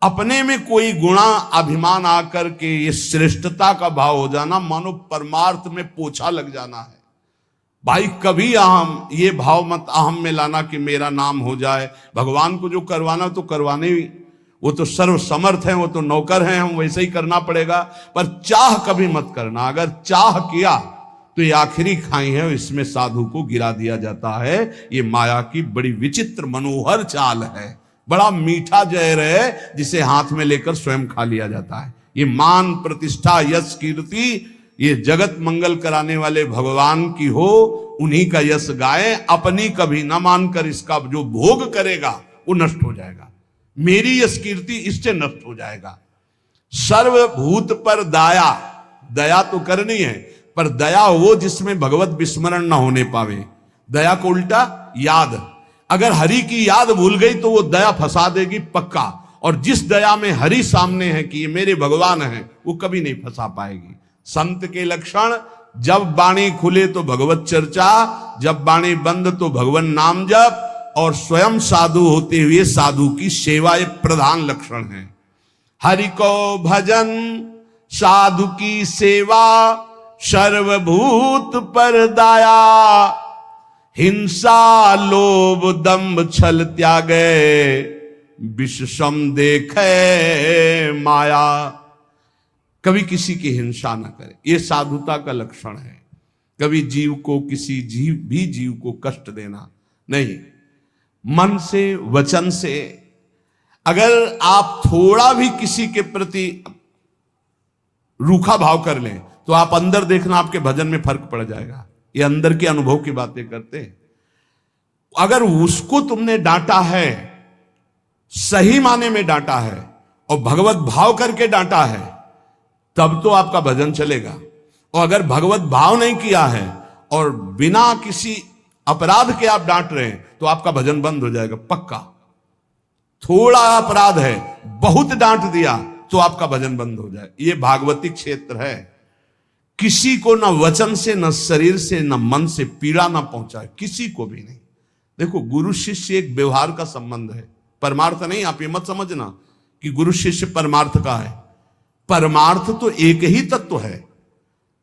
अपने में कोई गुणा अभिमान आकर के ये श्रेष्ठता का भाव हो जाना, मानो परमार्थ में पोछा लग जाना है। भाई कभी अहम ये भाव मत अहम में लाना कि मेरा नाम हो जाए। भगवान को जो करवाना तो करवाने, वो तो सर्व समर्थ हैं, वो तो नौकर हैं, हम वैसे ही करना पड़ेगा। पर चाह कभी मत करना। अगर चाह किया तो ये आखिरी खाई है, इसमें साधु को गिरा दिया जाता है। ये माया की बड़ी विचित्र मनोहर चाल है, बड़ा मीठा जहर है, जिसे हाथ में लेकर स्वयं खा लिया जाता है। ये मान प्रतिष्ठा यश कीर्ति ये जगत मंगल कराने वाले भगवान की हो, उन्हीं का यश गाए, अपनी कभी ना मानकर इसका जो भोग करेगा वो नष्ट हो जाएगा। मेरी यश कीर्ति इससे नष्ट हो जाएगा। सर्वभूत पर दया, दया तो करनी है, पर दया वो जिसमें भगवत विस्मरण ना होने पावे। दया को उल्टा याद, अगर हरि की याद भूल गई तो वो दया फंसा देगी पक्का। और जिस दया में हरि सामने है कि ये मेरे भगवान हैं, वो कभी नहीं फंसा पाएगी। संत के लक्षण, जब वाणी खुले तो भगवत चर्चा, जब वाणी बंद तो भगवान नाम जप, और स्वयं साधु होते हुए साधु की सेवा एक प्रधान लक्षण है। हरि को भजन, साधु की सेवा, सर्वभूत पर दया, हिंसा लोभ दंभ छल त्यागे, विषम देखे माया। कभी किसी की हिंसा न करे, ये साधुता का लक्षण है। कभी जीव को, किसी जीव को कष्ट देना नहीं। मन से वचन से अगर आप थोड़ा भी किसी के प्रति रूखा भाव कर लें तो आप अंदर देखना, आपके भजन में फर्क पड़ जाएगा। ये अंदर के अनुभव की बातें करते हैं। अगर उसको तुमने डांटा है, सही माने में डांटा है और भगवत भाव करके डांटा है, तब तो आपका भजन चलेगा। और अगर भगवत भाव नहीं किया है और बिना किसी अपराध के आप डांट रहे हैं, तो आपका भजन बंद हो जाएगा पक्का। थोड़ा अपराध है, बहुत डांट दिया तो आपका भजन बंद हो जाए। ये भागवती क्षेत्र है। किसी को न वचन से, न शरीर से, न मन से पीड़ा ना पहुंचाए, किसी को भी नहीं। देखो, गुरु शिष्य एक व्यवहार का संबंध है, परमार्थ नहीं। आप ये मत समझना कि गुरु शिष्य परमार्थ का है। परमार्थ तो एक ही तत्व है,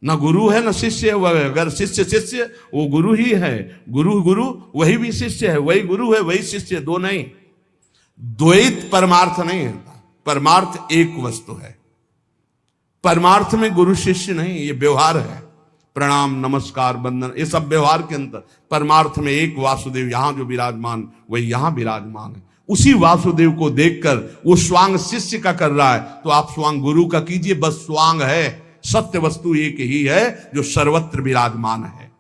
न गुरु है न शिष्य है। अगर शिष्य शिष्य, वो गुरु ही है। गुरु गुरु, वही भी शिष्य है, वही गुरु है, वही शिष्य, दो नहीं। द्वैत परमार्थ नहीं है। परमार्थ एक वस्तु है। परमार्थ में गुरु शिष्य नहीं, ये व्यवहार है। प्रणाम, नमस्कार, वंदन, ये सब व्यवहार के अंतर। परमार्थ में एक वासुदेव यहां जो विराजमान, वही यहां विराजमान है। उसी वासुदेव को देखकर वो स्वांग शिष्य का कर रहा है, तो आप स्वांग गुरु का कीजिए। बस स्वांग है, सत्य वस्तु एक ही है जो सर्वत्र विराजमान है।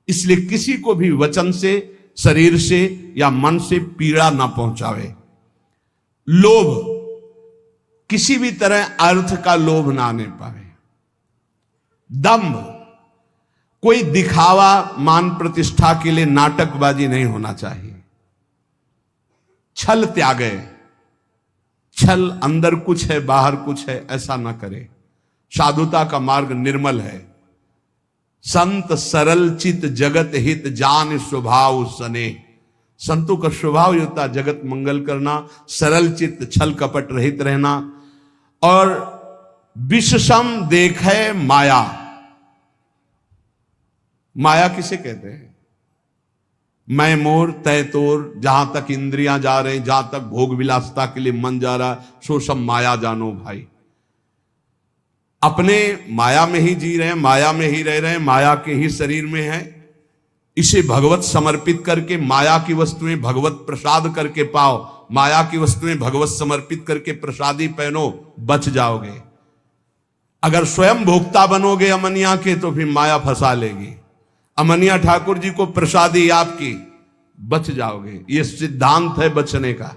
इसलिए किसी को भी वचन से, शरीर से या मन से पीड़ा ना पहुंचावे। लोभ, किसी भी तरह अर्थ का लोभ ना आने पावे। दंभ, कोई दिखावा, मान प्रतिष्ठा के लिए नाटकबाजी नहीं होना चाहिए। छल त्यागे, छल अंदर कुछ है बाहर कुछ है, ऐसा ना करे। साधुता का मार्ग निर्मल है। संत सरल चित जगत हित जान स्वभाव सने। संतों का स्वभाव ही होता है जगत मंगल करना, सरल चित्त, छल कपट रहित रहना। और विषम देखे माया। माया किसे कहते हैं? मैं मोर तय तोर, जहां तक इंद्रियां जा रहे, जहां तक भोग विलासता के लिए मन जा रहा, सो सब माया जानो भाई। अपने माया में ही जी रहे हैं, माया में ही रह रहे हैं, माया के ही शरीर में है। इसे भगवत समर्पित करके माया की वस्तुएं भगवत प्रसाद करके पाओ। माया की वस्तुएं भगवत समर्पित करके प्रसादी पहनो, बच जाओगे। अगर स्वयं भोक्ता बनोगे अमनिया के, तो फिर माया फंसा लेगी। अमनिया ठाकुर जी को प्रसादी आपकी, बच जाओगे। ये सिद्धांत है बचने का।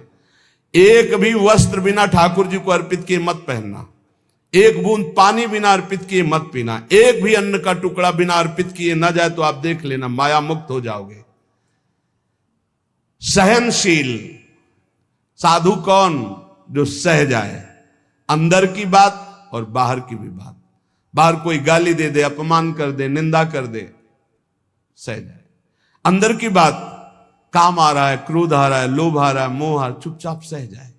एक भी वस्त्र बिना ठाकुर जी को अर्पित किए मत पहनना। एक बूंद पानी बिना अर्पित किए मत पीना। एक भी अन्न का टुकड़ा बिना अर्पित किए न जाए तो आप देख लेना, माया मुक्त हो जाओगे। सहनशील साधु कौन? जो सह जाए, अंदर की बात और बाहर की भी बात। बाहर कोई गाली दे दे, अपमान कर दे, निंदा कर दे, सह जाए। अंदर की बात, काम आ रहा है, क्रोध आ रहा है, लोभ आ रहा है, मोह आ रहा है, चुपचाप सह जाए।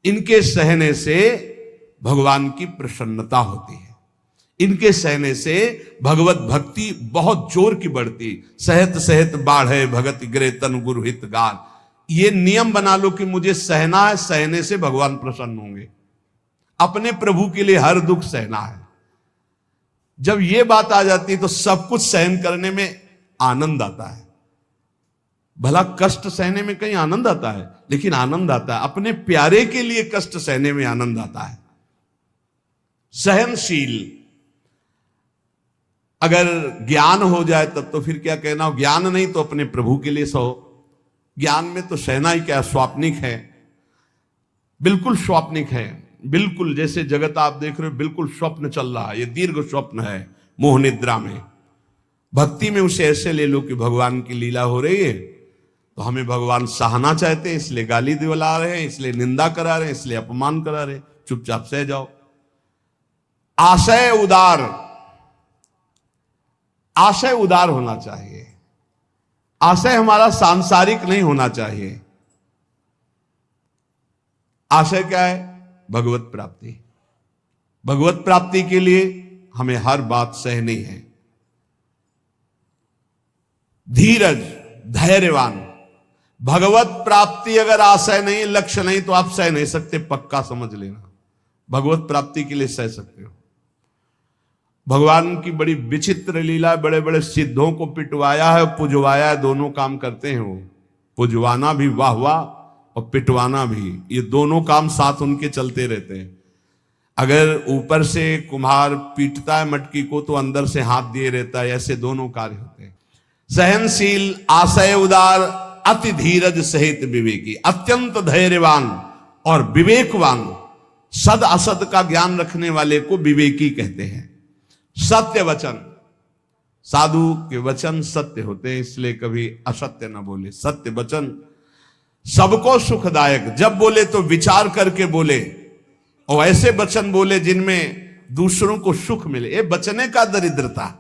इनके सहने से भगवान की प्रसन्नता होती है, इनके सहने से भगवत भक्ति बहुत जोर की बढ़ती। सहत सहत बाढ़े भगत गिरे तन गुरु हित गान। ये नियम बना लो कि मुझे सहना है, सहने से भगवान प्रसन्न होंगे। अपने प्रभु के लिए हर दुख सहना है। जब ये बात आ जाती है तो सब कुछ सहन करने में आनंद आता है। भला कष्ट सहने में कहीं आनंद आता है, लेकिन आनंद आता है अपने प्यारे के लिए कष्ट सहने में आनंद आता है। सहनशील। अगर ज्ञान हो जाए तब तो फिर क्या कहना हो, ज्ञान नहीं तो अपने प्रभु के लिए सहो। ज्ञान में तो सहना ही क्या, स्वाप्निक है, बिल्कुल स्वाप्निक है। बिल्कुल जैसे जगत आप देख रहे हो बिल्कुल स्वप्न चल रहा है, ये दीर्घ स्वप्न है मोह निद्रा में। भक्ति में उसे ऐसे ले लो कि भगवान की लीला हो रही है, तो हमें भगवान सहना चाहते हैं, इसलिए गाली दिला रहे हैं, इसलिए निंदा करा रहे हैं, इसलिए अपमान करा रहे हैं, चुपचाप सह जाओ। आशय उदार। आशय उदार होना चाहिए। आशय हमारा सांसारिक नहीं होना चाहिए। आशय क्या है? भगवत प्राप्ति। भगवत प्राप्ति के लिए हमें हर बात सहनी है। धीरज, धैर्यवान। भगवत प्राप्ति अगर आशय नहीं, लक्ष्य नहीं, तो आप सह नहीं सकते, पक्का समझ लेना। भगवत प्राप्ति के लिए सह सकते हो। भगवान की बड़ी विचित्र लीला, बड़े बड़े सिद्धों को पिटवाया है, पुजवाया है, दोनों काम करते हैं वो। पुजवाना भी वाह वाह और पिटवाना भी, ये दोनों काम साथ उनके चलते रहते हैं। अगर ऊपर से कुम्हार पीटता है मटकी को तो अंदर से हाथ दिए रहता है, ऐसे दोनों कार्य होते हैं। सहनशील, आशय उदार, अति धीरज सहित विवेकी। अत्यंत धैर्यवान और विवेकवान। सद असद का ज्ञान रखने वाले को विवेकी कहते हैं। सत्य वचन। साधु के वचन सत्य होते हैं, इसलिए कभी असत्य न बोले। सत्य वचन सबको सुखदायक। जब बोले तो विचार करके बोले और ऐसे वचन बोले जिनमें दूसरों को सुख मिले। ये बचने का दरिद्रता।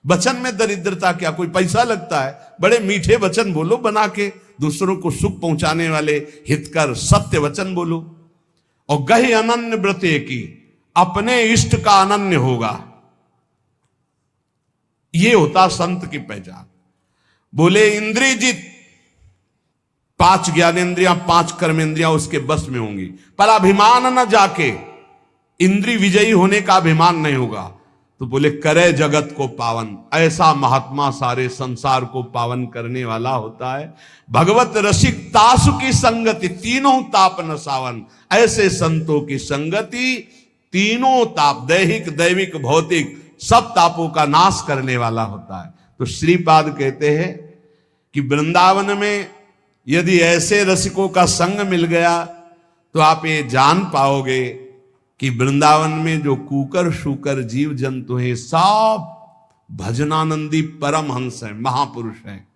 वचन में दरिद्रता क्या, कोई पैसा लगता है? बड़े मीठे वचन बोलो, बना के दूसरों को सुख पहुंचाने वाले हितकर सत्य वचन बोलो। और गहि अनन्य व्रते की, अपने इष्ट का अनन्य होगा, ये होता संत की पहचान। बोले इंद्रियजित, 5 ज्ञानेंद्रियां 5 कर्मेंद्रियां उसके बस में होंगी, पर अभिमान न जाके, इंद्रिय विजयी होने का अभिमान नहीं होगा। तो बोले करे जगत को पावन। ऐसा महात्मा सारे संसार को पावन करने वाला होता है। भगवत रसिक तासु की संगति, तीनों ताप न सावन। ऐसे संतों की संगति तीनों ताप, दैहिक दैविक भौतिक सब तापों का नाश करने वाला होता है। तो श्रीपाद कहते हैं कि वृंदावन में यदि ऐसे रसिकों का संग मिल गया तो आप ये जान पाओगे कि वृंदावन में जो कूकर शूकर जीव जंतु हैं सब भजनानंदी परमहंस हैं, महापुरुष हैं।